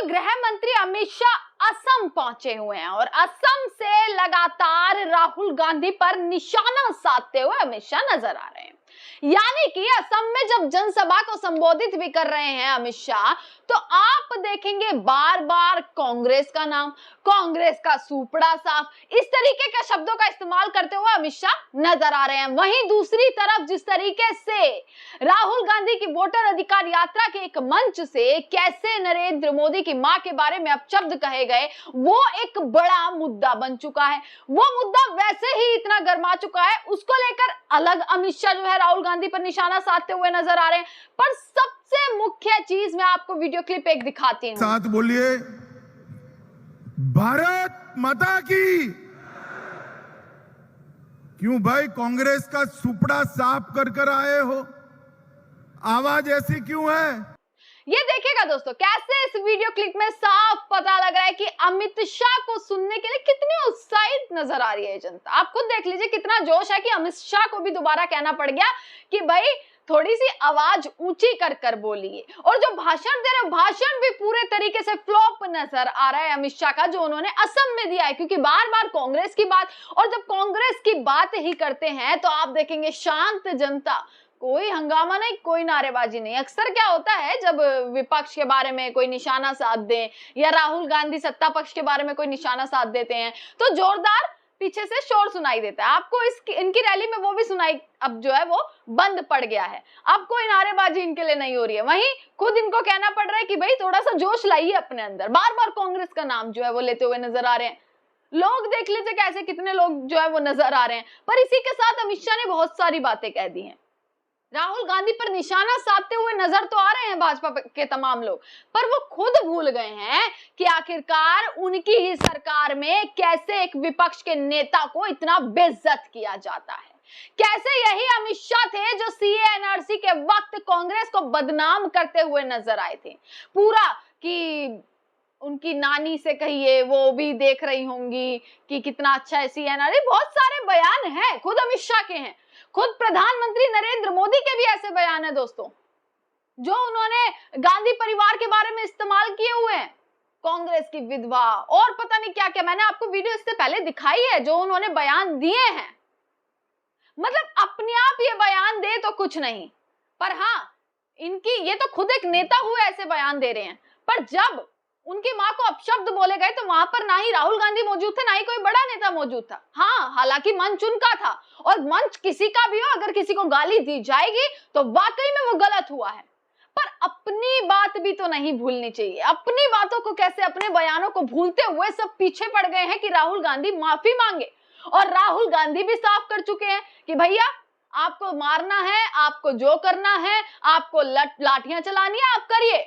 गृह मंत्री अमित शाह असम पहुंचे हुए हैं और असम से लगातार राहुल गांधी पर निशाना साधते हुए अमित शाह नजर आ रहे हैं। यानी कि असम में जब जनसभा को संबोधित भी कर रहे हैं अमित शाह, तो आप देखेंगे बार बार कांग्रेस का नाम, कांग्रेस का सुपड़ा साफ, इस तरीके के शब्दों का इस्तेमाल करते हुए अमित शाह नजर आ रहे हैं। वहीं दूसरी तरफ जिस तरीके से राहुल गांधी की वोटर अधिकार यात्रा के एक मंच से कैसे नरेंद्र मोदी की मां के बारे में अपशब्द कहे गए, वो एक बड़ा मुद्दा बन चुका है। वो मुद्दा वैसे ही इतना गर्मा चुका है, उसको लेकर अलग अमित शाह जो है राहुल गांधी पर निशाना साधते हुए नजर आ रहे हैं। पर सबसे मुख्य चीज मैं आपको वीडियो क्लिप एक दिखाती हूँ। साथ बोलिए, भारत माता की। क्यों भाई कांग्रेस का सुपड़ा साफ कर आए हो? आवाज ऐसी क्यों है? ये देखिएगा दोस्तों, कैसे इस वीडियो क्लिप में साफ पता लग रहा है कि अमित शाह को सुनने के लिए कितनी उत्साहित नजर आ रही है जनता। आप खुद देख लीजिए कितना जोश है कि अमित शाह को भी दोबारा कहना पड़ गया कि भाई थोड़ी सी आवाज ऊंची कर बोलिए। और जो भाषण दे रहे, भाषण भी पूरे तरीके से फ्लॉप नजर आ रहा है अमित शाह का, जो उन्होंने असम में दिया है। क्योंकि बार बार कांग्रेस की बात, और जब कांग्रेस की बात ही करते हैं तो आप देखेंगे शांत जनता, कोई हंगामा नहीं, कोई नारेबाजी नहीं। अक्सर क्या होता है जब विपक्ष के बारे में कोई निशाना साध दे या राहुल गांधी सत्ता पक्ष के बारे में कोई निशाना साध देते हैं तो जोरदार पीछे से शोर सुनाई देता है। आपको इनकी रैली में वो भी सुनाई, अब जो है वो बंद पड़ गया है। अब कोई नारेबाजी इनके लिए नहीं हो रही है। वहीं खुद इनको कहना पड़ रहा है कि भाई थोड़ा सा जोश लाइए अपने अंदर। बार बार कांग्रेस का नाम जो है वो लेते हुए नजर आ रहे हैं। लोग देख लीजिए कैसे कितने लोग जो है वो नजर आ रहे हैं। पर इसी के साथ अमित शाह ने बहुत सारी बातें कह दी हैं। राहुल गांधी पर निशाना साधते हुए नजर तो आ रहे हैं भाजपा के तमाम लोग, पर वो खुद भूल गए हैं कि आखिरकार उनकी ही सरकार में कैसे एक विपक्ष के नेता को इतना बेइज्जत किया जाता है। कैसे यही अमित शाह थे जो सीए एनआरसी के वक्त कांग्रेस को बदनाम करते हुए नजर आए थे। पूरा कि उनकी नानी से कहिए वो भी देख रही होंगी कि कितना अच्छा है सीए एनआरसी। बहुत सारे बयान हैं, खुद अमित शाह के हैं, खुद प्रधानमंत्री नरेंद्र मोदी के भी ऐसे बयान है दोस्तों, जो उन्होंने गांधी परिवार के बारे में इस्तेमाल किए हुए हैं। कांग्रेस की विधवा और पता नहीं क्या क्या, मैंने आपको वीडियो इससे पहले दिखाई है जो उन्होंने बयान दिए हैं। मतलब अपने आप ये बयान दे तो कुछ नहीं, पर हाँ इनकी ये तो खुद एक नेता हुए ऐसे बयान दे रहे हैं। पर जब उनकी मां को अपशब्द बोले गए तो वहां पर ना ही राहुल गांधी मौजूद थे, ना ही कोई बड़ा नेता मौजूद था। हाँ, हालांकि मंच उनका था, और मंच किसी का भी हो, अगर किसी को गाली दी जाएगी तो वाकई में वो गलत हुआ है। पर अपनी बात भी तो नहीं भूलनी चाहिए। अपनी बातों को कैसे, अपने बयानों को भूलते हुए सब पीछे पड़ गए हैं कि राहुल गांधी माफी मांगे। और राहुल गांधी भी साफ कर चुके हैं कि भैया आपको मारना है, आपको जो करना है, आपको लाठियां चलानी है, आप करिए,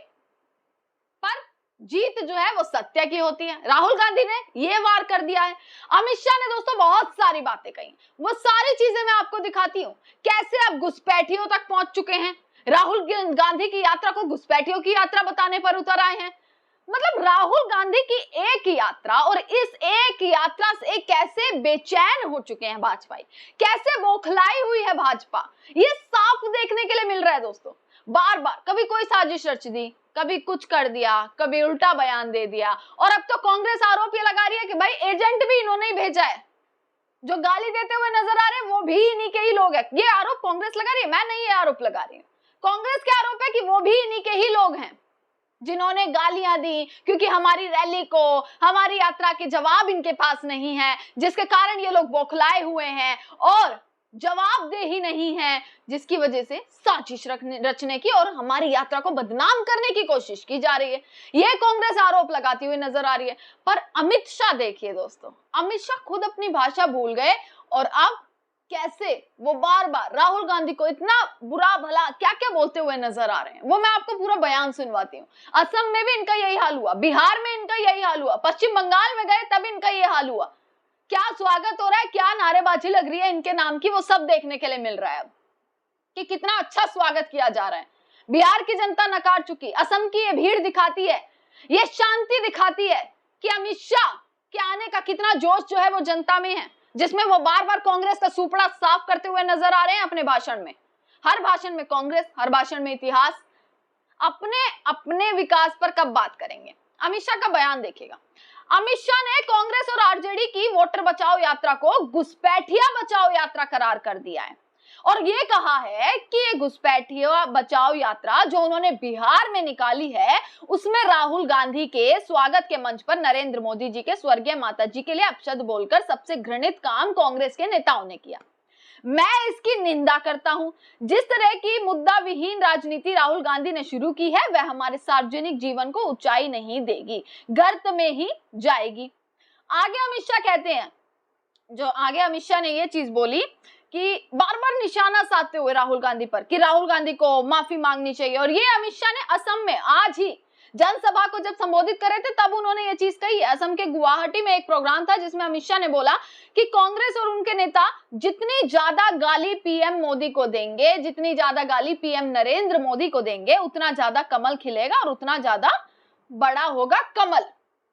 पर जीत जो है वो सत्य की होती है। राहुल गांधी ने ये वार कर दिया है। अमित शाह ने दोस्तों बहुत सारी बातें कही, वो सारी चीजें मैं आपको दिखाती हूँ। कैसे अब घुसपैठियों तक पहुंच चुके हैं, राहुल गांधी की यात्रा को घुसपैठियों की यात्रा बताने पर उतर आए हैं। मतलब राहुल गांधी की एक यात्रा, और इस एक यात्रा से कैसे बेचैन हो चुके हैं भाजपाई, कैसे बौखलाई हुई है भाजपा, ये साफ देखने के लिए मिल रहा है दोस्तों। बार बार कभी कोई साजिश रच दी, कभी कुछ कर दिया, कभी उल्टा बयान दे दिया, और अब तो कांग्रेस आरोप ये लगा रही है कि भाई एजेंट भी इन्होंने ही भेजा है। जो गाली देते हुए नजर आ रहे हैं वो भी इन्हीं के ही लोग हैं। ये आरोप कांग्रेस लगा रही है, मैं नहीं ये आरोप लगा रही हूँ। कांग्रेस के आरोप है कि वो भी इन्हीं के ही लोग हैं जिन्होंने गालियां दी, क्योंकि हमारी रैली को, हमारी यात्रा के जवाब इनके पास नहीं है, जिसके कारण ये लोग बौखलाए हुए हैं और जवाबदेही नहीं है, जिसकी वजह से साजिश रचने की और हमारी यात्रा को बदनाम करने की कोशिश की जा रही है। यह कांग्रेस आरोप लगाती हुई नजर आ रही है। पर अमित शाह देखिए दोस्तों, अमित शाह खुद अपनी भाषा भूल गए और अब कैसे वो बार बार राहुल गांधी को इतना बुरा भला क्या क्या बोलते हुए नजर आ रहे हैं। वो मैं आपको पूरा बयान सुनवाती हूँ। असम में भी इनका यही हाल हुआ, बिहार में इनका यही हाल हुआ, पश्चिम बंगाल में गए तब इनका यही हाल हुआ। क्या स्वागत हो रहा है, क्या नारेबाजी लग रही है इनके नाम की, वो सब देखने के लिए मिल रहा है अब कि कितना अच्छा स्वागत किया जा रहा है। बिहार की जनता नकार चुकी, असम की ये भीड़ दिखाती है, ये शांति दिखाती है कि अमित शाह के आने का कितना जोश जो है वो जनता में है, जिसमें वो बार बार कांग्रेस का सुपड़ा साफ करते हुए नजर आ रहे हैं अपने भाषण में। हर भाषण में कांग्रेस, हर भाषण में इतिहास। अपने विकास पर कब बात करेंगे? अमित शाह का बयान देखिएगा। अमित शाह ने कांग्रेस और आरजेडी की वोटर बचाओ यात्रा को घुसपैठिया बचाओ यात्रा करार कर दिया है और ये कहा है कि ये घुसपैठिया बचाओ यात्रा जो उन्होंने बिहार में निकाली है उसमें राहुल गांधी के स्वागत के मंच पर नरेंद्र मोदी जी के स्वर्गीय माता जी के लिए अपशब्द बोलकर सबसे घृणित काम कांग्रेस के नेताओं ने किया। मैं इसकी निंदा करता हूं। जिस तरह की मुद्दा विहीन राजनीति राहुल गांधी ने शुरू की है वह हमारे सार्वजनिक जीवन को ऊंचाई नहीं देगी, गर्त में ही जाएगी। आगे अमित शाह कहते हैं, जो आगे अमित शाह ने ये चीज बोली कि बार बार निशाना साधते हुए राहुल गांधी पर कि राहुल गांधी को माफी मांगनी चाहिए। और ये अमित शाह ने असम में आज ही जनसभा को जब संबोधित कर रहे थे तब उन्होंने ये चीज कही है। असम के गुवाहाटी में एक प्रोग्राम था जिसमें अमित शाह ने बोला कि कांग्रेस और उनके नेता जितनी ज्यादा गाली पीएम मोदी को देंगे, जितनी ज्यादा गाली पीएम नरेंद्र मोदी को देंगे, उतना ज्यादा कमल खिलेगा और उतना ज्यादा बड़ा होगा कमल।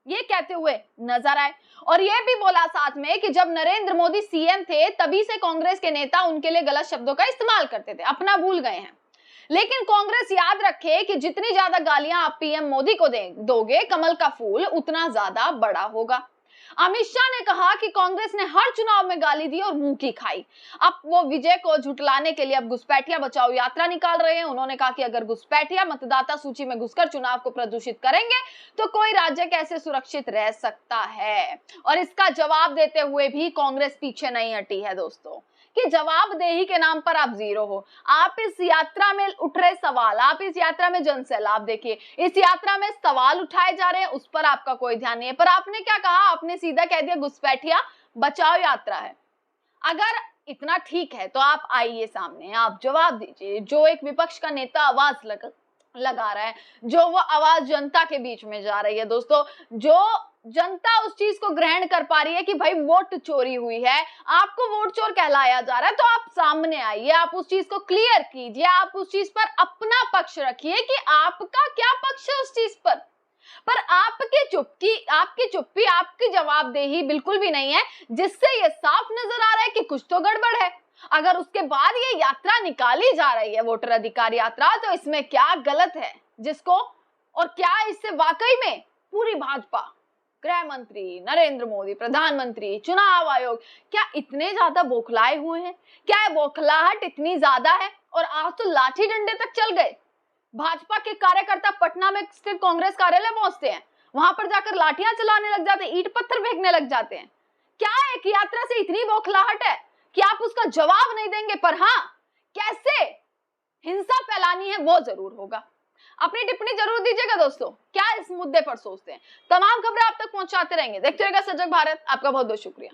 ये कहते हुए नजर आए और ये भी बोला साथ में कि जब नरेंद्र मोदी सीएम थे तभी से कांग्रेस के नेता उनके लिए गलत शब्दों का इस्तेमाल करते थे, अपना भूल गए हैं। लेकिन कांग्रेस याद रखे कि जितनी ज्यादा गालियां आप पीएम मोदी को दोगे, कमल का फूल उतना ज्यादा बड़ा होगा। अमित शाह ने कहा कि कांग्रेस ने हर चुनाव में गाली दी और मुंह की खाई। अब वो विजय को झुटलाने के लिए अब घुसपैठिया बचाओ यात्रा निकाल रहे हैं। उन्होंने कहा कि अगर घुसपैठिया मतदाता सूची में घुसकर चुनाव को प्रदूषित करेंगे तो कोई राज्य कैसे सुरक्षित रह सकता है। और इसका जवाब देते हुए भी कांग्रेस पीछे नहीं हटी है दोस्तों, कि जवाबदेही के नाम पर आप जीरो हो। आप इस यात्रा में उठ रहे सवाल, आप इस यात्रा में जनसैलाब देखिए, इस यात्रा में सवाल उठाए जा रहे हैं, उस पर आपका कोई ध्यान नहीं है। पर आपने क्या कहा, आपने सीधा कह दिया घुसपैठिया बचाओ यात्रा है। अगर इतना ठीक है तो आप आइए सामने, आप जवाब दीजिए। जो एक विपक्ष का नेता आवाज लगा रहा है, जो वो आवाज जनता के बीच में जा रही है दोस्तों, जो जनता उस चीज को ग्रहण कर पा रही है कि भाई वोट चोरी हुई है, आपको वोट चोर कहलाया जा रहा है, तो आप सामने आइए, आप उस चीज को क्लियर कीजिए, आप उस चीज पर अपना पक्ष रखिए कि आपका क्या पक्ष है उस चीज पर। आपकी चुप्पी, आपकी जवाबदेही बिल्कुल भी नहीं है, जिससे ये साफ नजर आ रहा है कि कुछ तो गड़बड़ है। अगर उसके बाद ये यात्रा निकाली जा रही है, वोटर अधिकार यात्रा, तो इसमें क्या गलत है जिसको, और क्या इससे वाकई में पूरी भाजपा, गृह मंत्री नरेंद्र मोदी, प्रधानमंत्री, चुनाव आयोग, क्या इतने ज्यादा बौखलाए हुए हैं? क्या ये बौखलाहट इतनी ज्यादा है? और आज तो लाठी डंडे तक चल गए। भाजपा के कार्यकर्ता पटना में स्थित कांग्रेस कार्यालय पहुंचते हैं, वहां पर जाकर लाठियां चलाने लग जाते हैं, ईंट पत्थर फेंकने लग जाते हैं। क्या एक यात्रा से इतनी बौखलाहट है कि आप उसका जवाब नहीं देंगे? पर हाँ, कैसे हिंसा फैलानी है वो जरूर होगा। अपनी टिप्पणी जरूर दीजिएगा दोस्तों, क्या इस मुद्दे पर सोचते हैं। तमाम खबरें आप तक पहुंचाते रहेंगे। देखते रहिएगा सजग भारत। आपका बहुत बहुत शुक्रिया।